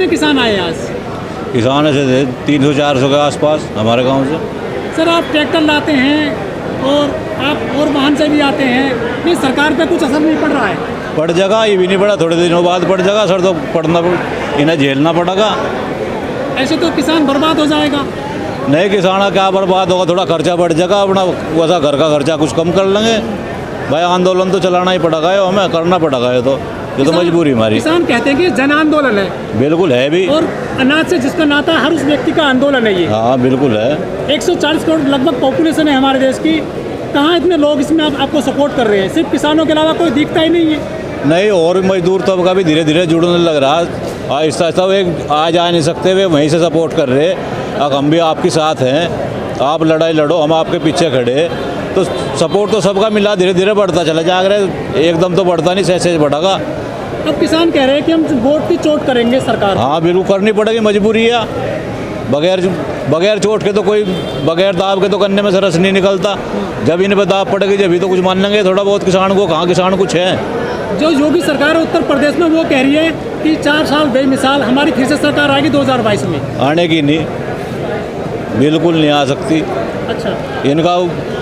किसान आए आज? किसान ऐसे थे 300-400 के आसपास हमारे गांव से। सर आप ट्रैक्टर लाते हैं और आप और वाहन से भी आते हैं, ये सरकार पे कुछ असर नहीं पड़ रहा है? पड़ जाएगा, ये भी नहीं पड़ा, थोड़े दिनों बाद पड़ जाएगा सर, तो इन्हें झेलना पड़ेगा। ऐसे तो किसान बर्बाद हो जाएगा। नहीं, किसान का क्या बर्बाद होगा, थोड़ा खर्चा बढ़ जाएगा अपना, वैसा घर का खर्चा कुछ कम कर लेंगे। भाई आंदोलन तो चलाना ही पड़ेगा, ये हमें करना पड़ेगा, ये तो मजबूरी हमारी। किसान कहते हैं कि जन आंदोलन है। बिल्कुल है भी, और अनाज से जिसका नाता है, हर उस व्यक्ति का आंदोलन है ये। हाँ बिल्कुल है। 140 करोड़ लगभग पॉपुलेशन है हमारे देश की, कहाँ इतने लोग इसमें आपको सपोर्ट कर रहे हैं? सिर्फ किसानों के अलावा कोई दिखता ही नहीं है। नहीं, और मजदूर तबका भी धीरे धीरे जुड़ने लग रहा है, आहिस्ता आहिस्ता। वो एक आज आ नहीं सकते, वे वहीं से सपोर्ट कर रहे। अब हम भी आपके साथ हैं, आप लड़ाई लड़ो, हम आपके पीछे खड़े, तो सपोर्ट तो सबका मिला, धीरे धीरे बढ़ता चला जाएगा। एकदम तो बढ़ता नहीं, सहज बढ़ेगा। अब किसान कह रहे हैं कि हम वोट की चोट करेंगे सरकार। हाँ बिल्कुल करनी पड़ेगी, मजबूरी है। बगैर चोट के तो कोई, बगैर दाब के तो करने में से रस नहीं निकलता। जब इन पर दाब पड़ेगी जब तो कुछ मान लेंगे थोड़ा बहुत किसान को। कहाँ किसान कुछ है? जो योगी सरकार है उत्तर प्रदेश में, वो कह रही है कि 4 साल बेमिसाल हमारी फिर से सरकार आएगी 2022 में। आने की नहीं, बिल्कुल नहीं आ सकती। अच्छा, इनका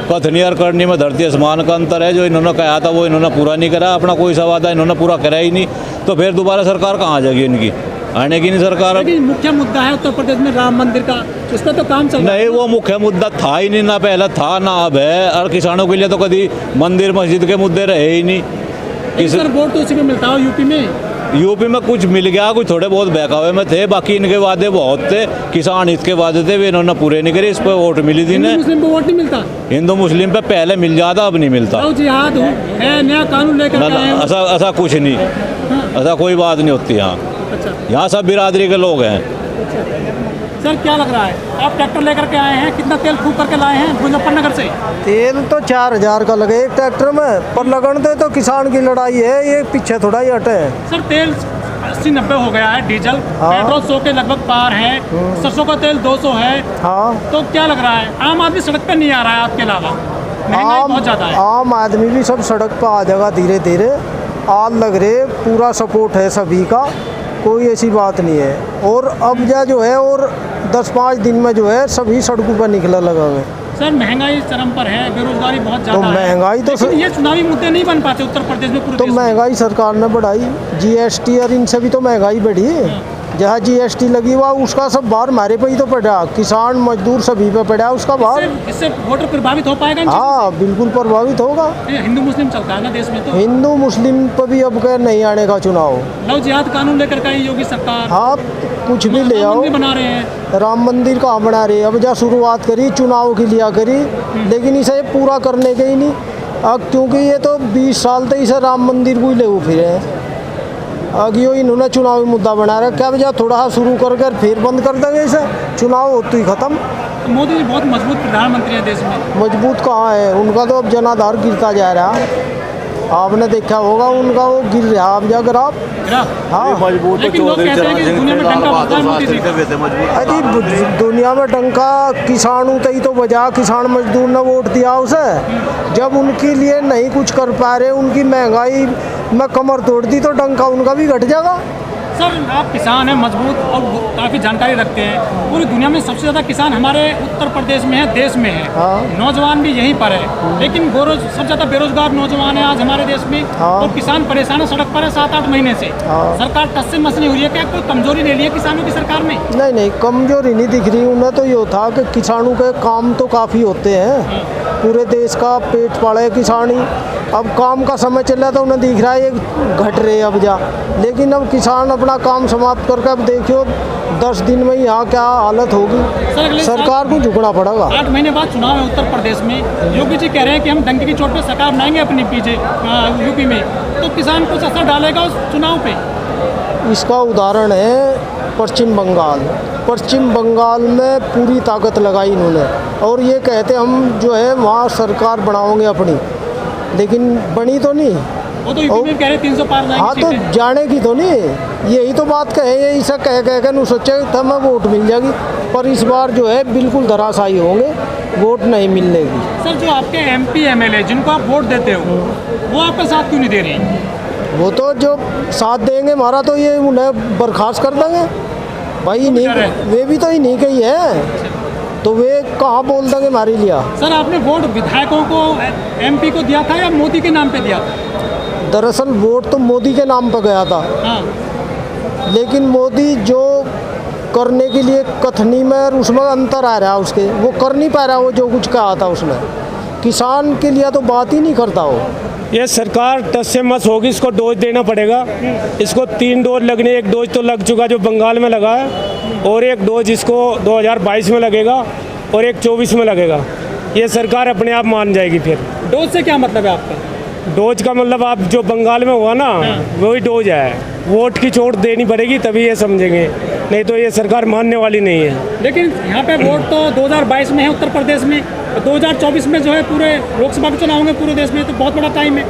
कथनी और करनी में धरती आसमान का अंतर है। जो इन्होंने कहा था वो इन्होंने पूरा नहीं करा, अपना कोई सा वादा इन्होंने पूरा करा ही नहीं, तो फिर दोबारा सरकार कहाँ आ जाएगी इनकी? आने की नहीं सरकार। लेकिन मुख्य मुद्दा है उत्तर प्रदेश में राम मंदिर का, उस पर तो काम चल रहा है। नहीं, वो मुख्य मुद्दा था ही नहीं, ना पहले था ना अब है। और किसानों के लिए तो कभी मंदिर मस्जिद के मुद्दे रहे ही नहीं। सर वोट तो उसी में मिलता हो यूपी में? यूपी में कुछ मिल गया, कुछ थोड़े बहुत बहकावे में थे, बाकी इनके वादे बहुत थे। किसान हित के वादे थे, वे इन्होंने पूरे नहीं करे। इस पर वोट मिली थी। हिंदू मुस्लिम को वोट नहीं मिलता? हिंदू मुस्लिम पे पहले मिल जाता, अब नहीं मिलता। जिहाद है, नया कानून लेकर ऐसा कुछ नहीं, ऐसा कोई बात नहीं होती यहाँ। अच्छा, यहाँ सब बिरादरी के लोग हैं। सर क्या लग रहा है, आप ट्रैक्टर लेकर के आए हैं, कितना तेल फूक करके लाए हैं मुजफ्फरनगर से? तेल तो 4000 का लगे एक ट्रैक्टर में, पर लगन तो किसान की लड़ाई है, ये पीछे थोड़ा ही हटे है। सर तेल 80-90 हो गया है डीजल, पेट्रोल 100 के लगभग पार है, सरसों का तेल 200 है। हाँ, तो क्या लग रहा है, आम आदमी सड़क पे नहीं आ रहा है आपके अलावा? महंगाई बहुत ज़्यादा है। आम आदमी भी सब सड़क पर आ जाएगा धीरे धीरे, आग लग रहे, पूरा सपोर्ट है सभी का, कोई ऐसी बात नहीं है। और अब जो है, और 10-5 दिन में जो है सभी सड़कों पर निकला लगा हुआ। सर महंगाई चरम पर है, बेरोजगारी बहुत ज़्यादा है। महंगाई तो ये चुनावी मुद्दे नहीं बन पाते उत्तर प्रदेश में, पूरे तो देश में। महंगाई सरकार ने बढ़ाई, जीएसटी और इनसे भी तो महंगाई बढ़ी। जहाँ जीएसटी लगी हुआ उसका सब बाहर हमारे पे ही तो पड़ा, किसान मजदूर सभी पे पड़ा उसका बाहर। इससे वोटर प्रभावित हो पाएगा? हाँ बिल्कुल प्रभावित होगा। हिंदू मुस्लिम चलता है ना देश में, तो हिंदू मुस्लिम पर भी अब कह नहीं आने का चुनाव। लव जिहाद कानून लेकर के योगी सरकार। हाँ कुछ भी ले आओ, बना रहे हैं राम मंदिर कहाँ बना रहे? अब जहाँ शुरुआत करी चुनाव की लिया करी, लेकिन इसे पूरा करने के ही नहीं। अब क्योंकि ये तो 20 साल तक इसे राम मंदिर को ही ले फिरे हैं। अब यो इन्होंने चुनावी मुद्दा बना रहा है, क्या वजह थोड़ा सा शुरू कर फिर बंद कर देंगे इसे, चुनाव होते ही खत्म। मोदी जी बहुत मजबूत प्रधानमंत्री है देश में। मजबूत कहाँ है उनका, तो अब जनाधार गिरता जा रहा है। आपने देखा होगा उनका वो गिर रहा अब जाकर आप। हाँ मजबूत लेकिन लोग कहते हैं कि दुनिया में डंका बजता है मोदी जी का। अजी दुनिया में डंका किसान होते ही तो बजा, किसान मजदूर ने वोट दिया उसे। जब उनके लिए नहीं कुछ कर पा रहे, उनकी महंगाई में कमर तोड़ दी, तो डंका उनका भी घट जाएगा। सर आप किसान हैं, मजबूत और काफ़ी जानकारी रखते हैं। पूरी दुनिया में सबसे ज़्यादा किसान हमारे उत्तर प्रदेश में है, देश में है। हाँ। नौजवान भी यहीं पर है, लेकिन सबसे ज़्यादा बेरोजगार नौजवान है आज हमारे देश में। हाँ। और किसान परेशान है, सड़क पर है 7-8 महीने से। हाँ। सरकार टस से मस नहीं हो रही है, क्या कोई कमजोरी ले ली है किसानों की सरकार में? नहीं कमजोरी नहीं दिख रही उन्हें, तो ये था कि किसानों के काम तो काफ़ी होते हैं, पूरे देश का पेट पाले किसान ही। अब काम का समय चल रहा था, उन्हें दिख रहा है ये घट रहे अब जा, लेकिन अब किसान अपना काम समाप्त करके अब देखियो 10 दिन में यहाँ क्या हालत होगी, सरकार को झुकना पड़ेगा। 8 महीने बाद चुनाव है उत्तर प्रदेश में, योगी जी कह रहे हैं कि हम डंके की चोट पे सरकार बनाएंगे अपनी पीछे यूपी में, तो किसान कुछ असर डालेगा उस चुनाव पे? इसका उदाहरण है पश्चिम बंगाल। पश्चिम बंगाल में पूरी ताकत लगाई इन्होंने, और ये कहते हम जो है वहाँ सरकार बनाओगे अपनी, लेकिन बनी तो नहीं। वो तो यूपी में कह रहे 300 पार जाएंगे। हाँ तो जाने की तो नहीं, यही तो बात कहे, यही सब कह कर सोचे तब मैं वोट मिल जाएगी, पर इस बार जो है बिल्कुल धराशायी होंगे, वोट नहीं मिलने की। सर जो आपके MP MLA जिनको आप वोट देते हो, वो आपका साथ क्यों नहीं दे रही? वो तो जो साथ देंगे हमारा, तो ये उन्हें बर्खास्त कर देंगे। भाई नहीं, डर है। वे भी तो ही नहीं कही है, तो वे कहाँ बोल देंगे हमारे लिया। सर आपने वोट विधायकों को एमपी को दिया था या मोदी के नाम पे दिया था? दरअसल वोट तो मोदी के नाम पर गया था, हाँ, लेकिन मोदी जो करने के लिए कथनी में और उसमें अंतर आ रहा है, उसके वो कर नहीं पा रहा वो जो कुछ कहा था उसमें। किसान के लिए तो बात ही नहीं करता वो। ये सरकार टस से मस होगी, इसको डोज देना पड़ेगा। इसको 3 डोज लगने, 1 डोज तो लग चुका जो बंगाल में लगा है, और 1 डोज इसको 2022 में लगेगा और 1 24 में लगेगा। ये सरकार अपने आप मान जाएगी। फिर डोज से क्या मतलब है आपका? डोज का मतलब आप जो बंगाल में हुआ ना, वही डोज है। वोट की चोट देनी पड़ेगी तभी ये समझेंगे, नहीं तो ये सरकार मानने वाली नहीं है। लेकिन यहाँ पे वोट तो 2022 में है उत्तर प्रदेश में, 2024 में जो है पूरे लोकसभा के चुनाव होंगे पूरे देश में, तो बहुत बड़ा टाइम है।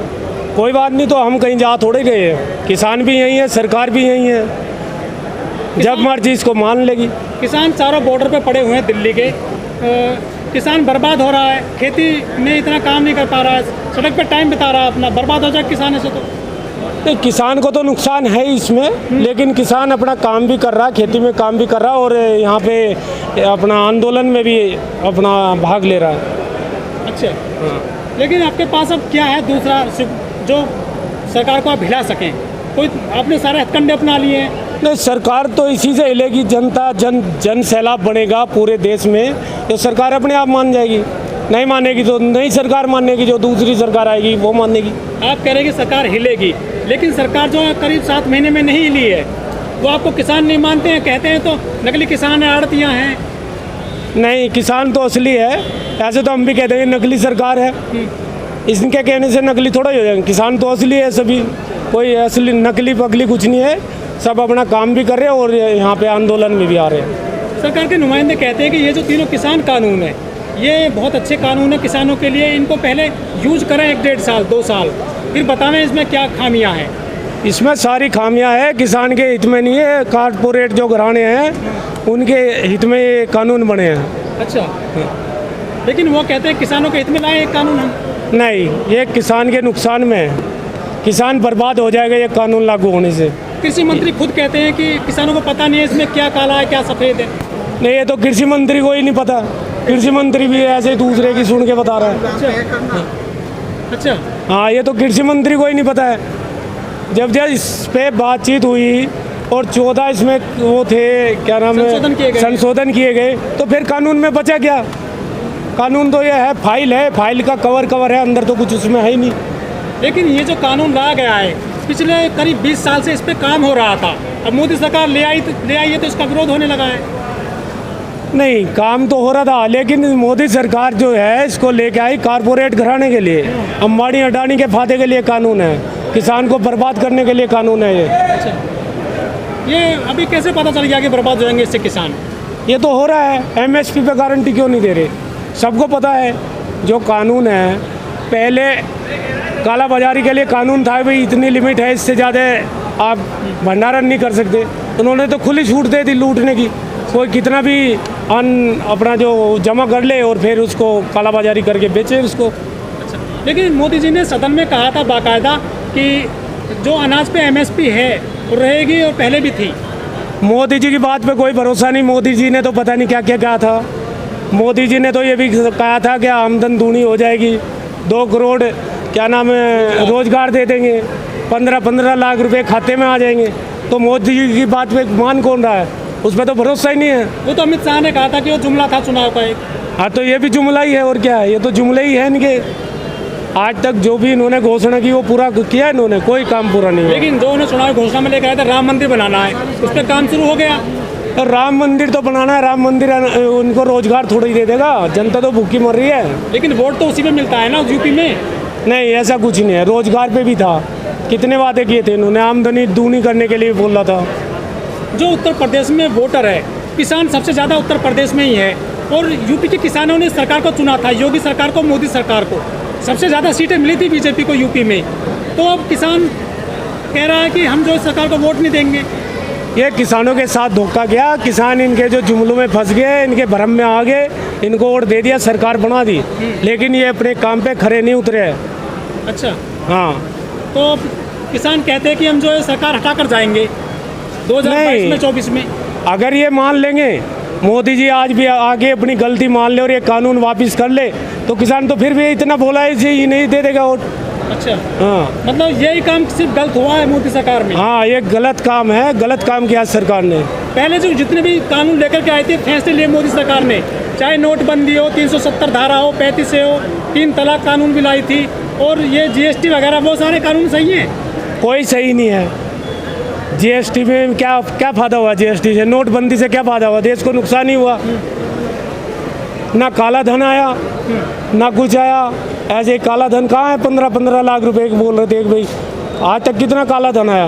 कोई बात नहीं, तो हम कहीं जा थोड़े गए हैं। किसान भी यहीं है, सरकार भी यहीं है, जब मर्जी इसको मान लेगी। किसान चारों बॉर्डर पे पड़े हुए हैं दिल्ली के। किसान बर्बाद हो रहा है, खेती में इतना काम नहीं कर पा रहा है, सड़क पे टाइम बिता रहा है अपना, बर्बाद हो जाए किसान ऐसे तो। नहीं, किसान को तो नुकसान है ही इसमें, लेकिन किसान अपना काम भी कर रहा है, खेती में काम भी कर रहा है, और यहाँ पे अपना आंदोलन में भी अपना भाग ले रहा है। अच्छा, लेकिन आपके पास अब क्या है दूसरा जो सरकार को आप हिला सकें? कोई आपने सारे हथकंडे अपना लिए हैं। नहीं, सरकार तो इसी से हिलेगी, जनता जन सैलाब बनेगा पूरे देश में, तो सरकार अपने आप मान जाएगी। नहीं मानेगी तो नई सरकार मानेगी, जो दूसरी सरकार आएगी वो मानेगी। आप कह रहे हैं कि सरकार हिलेगी, लेकिन सरकार जो है करीब 7 महीने में नहीं हिली है। वो आपको किसान नहीं मानते हैं, कहते हैं तो नकली किसान है, आड़तियाँ हैं। नहीं, किसान तो असली है। ऐसे तो हम भी कहते हैं नकली सरकार है, इनके कहने से नकली थोड़ा ही हो जाएंगे। किसान तो असली है सभी, कोई असली नकली पगली कुछ नहीं है। सब अपना काम भी कर रहे हैं और यहाँ पे आंदोलन में भी आ रहे हैं। सरकार के नुमाइंदे कहते हैं कि ये जो तीनों किसान कानून है, ये बहुत अच्छे कानून है किसानों के लिए, इनको पहले यूज करें 1-1.5 साल 2 साल, फिर बतावें इसमें क्या खामियां हैं। इसमें सारी खामियां हैं, किसान के हित में नहीं है। कारपोरेट जो घराने हैं उनके हित में ये कानून बने हैं। अच्छा, लेकिन वो कहते हैं किसानों के हित में लाए एक कानून हम। नहीं, ये किसान के नुकसान में है। किसान बर्बाद हो जाएगा ये कानून लागू होने से। कृषि मंत्री खुद कहते हैं कि किसानों को पता नहीं है इसमें क्या काला है क्या सफ़ेद है। नहीं, ये तो कृषि मंत्री को ही नहीं पता। कृषि मंत्री भी ऐसे दूसरे की सुन के बता रहा है। अच्छा, हाँ, ये तो कृषि मंत्री को ही नहीं पता है। जब इस पे बातचीत हुई और 14 इसमें वो थे, क्या नाम है, संशोधन किए गए, तो फिर कानून में बचा क्या? कानून तो ये है, फाइल है, फाइल का कवर है, अंदर तो कुछ उसमें है ही नहीं। लेकिन ये जो कानून लाया गया है, पिछले करीब 20 साल से इस पे काम हो रहा था। अब मोदी सरकार ले आई है तो इसका विरोध होने लगा है। नहीं, काम तो हो रहा था, लेकिन मोदी सरकार जो है इसको लेके आई कारपोरेट घराने के लिए, अंबानी अडानी के फायदे के लिए कानून है, किसान को बर्बाद करने के लिए कानून है ये। अच्छा, ये अभी कैसे पता चल गया कि बर्बाद हो जाएंगे इससे किसान? ये तो हो रहा है। एमएसपी पे गारंटी क्यों नहीं दे रहे? सबको पता है जो कानून है। पहले काला बाजारी के लिए कानून था, भाई इतनी लिमिट है, इससे ज़्यादा आप भंडारण नहीं कर सकते। उन्होंने तो खुली छूट दे दी लूटने की, कोई कितना भी अपना जो जमा कर ले और फिर उसको काला बाजारी करके बेचे उसको। अच्छा, लेकिन मोदी जी ने सदन में कहा था बाकायदा कि जो अनाज पे एमएसपी है वो रहेगी, और पहले भी थी। मोदी जी की बात पे कोई भरोसा नहीं। मोदी जी ने तो पता नहीं क्या क्या कहा था। मोदी जी ने तो ये भी कहा था कि आमदन दूनी हो जाएगी, 2 करोड़ क्या नाम है रोजगार दे देंगे, 15-15 लाख रुपए खाते में आ जाएंगे। तो मोदी जी की बात पे मान कौन रहा है? उस पर तो भरोसा ही नहीं है। वो तो अमित शाह ने कहा था कि वो जुमला था चुनाव का एक। हाँ, तो ये भी जुमला ही है, और क्या है? ये तो जुमले ही है इनके। आज तक जो भी इन्होंने घोषणा की वो पूरा किया इन्होंने, कोई काम पूरा नहीं हुआ। लेकिन जो उन्होंने चुनाव घोषणा में लेकर आया था राम मंदिर बनाना है, उस पर काम शुरू हो गया। तो राम मंदिर तो बनाना है, राम मंदिर उनको रोजगार थोड़ी दे देगा, जनता तो भूखी मर रही है। लेकिन वोट तो उसी में मिलता है ना यूपी में। नहीं, ऐसा कुछ नहीं है। रोजगार पे भी था, कितने वादे किए थे इन्होंने, आमदनी दूनी करने के लिए बोला था। जो उत्तर प्रदेश में वोटर है, किसान सबसे ज़्यादा उत्तर प्रदेश में ही है, और यूपी के किसानों ने सरकार को चुना था, योगी सरकार को, मोदी सरकार को। सबसे ज़्यादा सीटें मिली थी बीजेपी को यूपी में। तो अब किसान कह रहा है कि हम जो सरकार को वोट नहीं देंगे। ये किसानों के साथ धोखा गया। किसान इनके जो जुमलों में फंस गए, इनके भ्रम में आ गए, इनको वोट दे दिया, सरकार बना दी, लेकिन ये अपने काम पे खरे नहीं उतरे हैं। अच्छा, हाँ, तो किसान कहते हैं कि हम जो है सरकार हटा कर जाएंगे 2022 में 24 में। अगर ये मान लेंगे मोदी जी आज भी आगे अपनी गलती मान ले और ये कानून वापस कर ले तो किसान तो फिर भी इतना बोला है ये नहीं दे देगा वोट। अच्छा, हाँ मतलब यही काम सिर्फ गलत हुआ है मोदी सरकार में। हाँ, ये गलत काम है, गलत काम किया सरकार ने। पहले जो जितने भी कानून लेकर के आए थे फैसले लिए मोदी सरकार ने, चाहे नोटबंदी हो, 370 धारा हो, 35 हो, 3 तलाक कानून भी लाई थी, और ये जीएसटी वगैरह वो सारे कानून सही हैं। कोई सही नहीं है। जीएसटी में क्या क्या फ़ायदा हुआ? जीएसटी से, नोटबंदी से क्या फ़ायदा हुआ? देश को नुकसान ही हुआ। ना काला धन आया ना कुछ आया। ऐसे काला धन कहाँ है? 15-15 लाख रुपए बोल रहे थे भाई, आज तक कितना काला धन आया?